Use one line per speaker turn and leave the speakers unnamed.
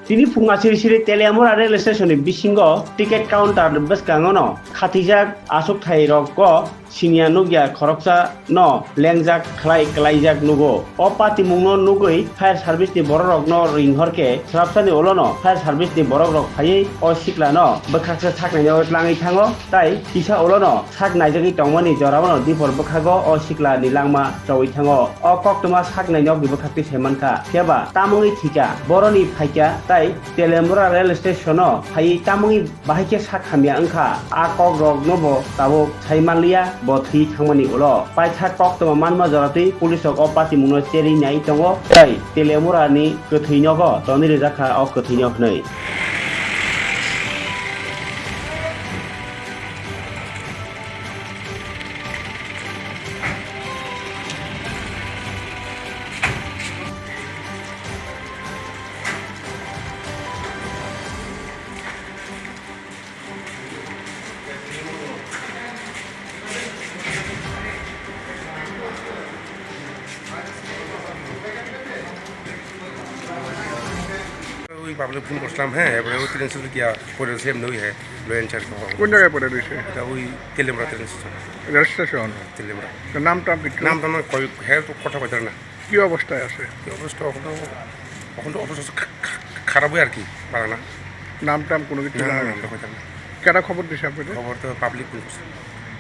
Tini funga siri Teliamura rail station bisingo ticket counter beskangono khatijak asuk thai rok ko Siniya Nukya Borok no lengjak klaijak nugo o pati mungno nugui fire service ni borok rok no ringhorke srapsani olono fire service ni borok rok phai o sikla no bekhaksa Sak Naijagwi langai thango tai kisa olono Sak Naijagwi Tongmani jorabono dipor bekhago o sikla ni langma chogwi thango o koktoma Sak Naijagwi bekhakti semanka keba tamungi thika boroni phaika tai Teliamura rail station no phai tamungi bahike sak khamya angkha a kok rok nobo tabo chaimanlia bothi thangmani ulo paitha koktoma manma jarati police ok opati mungno cheri nai tongo tai Teliamura ni kothinyogo toni rejakha ok kothinyo hnei
বাবলে phone করছিলাম হ্যাঁ এবারে ওই train station গিয়া পরে same নই হ্যাঁ লোয়েন charge
কোন জায়গায় পড়ে রয়েছে?
এটা ওই Teliamura train station
rail station.
Teliamura
নামটা
নাম তো আমার হ্যাঁ তো কথা কইতার না
কি অবস্থায় আছে?
এই অবস্থা এখন তো অবস্থা খারাপ হয় আর কি পারা না
নাম টাম কোনো কিছু
না
জানা
নামটা কইতার না
কেটা খবর দিছে আপনাদের?
খবর তো পাবলিক ফোন করছে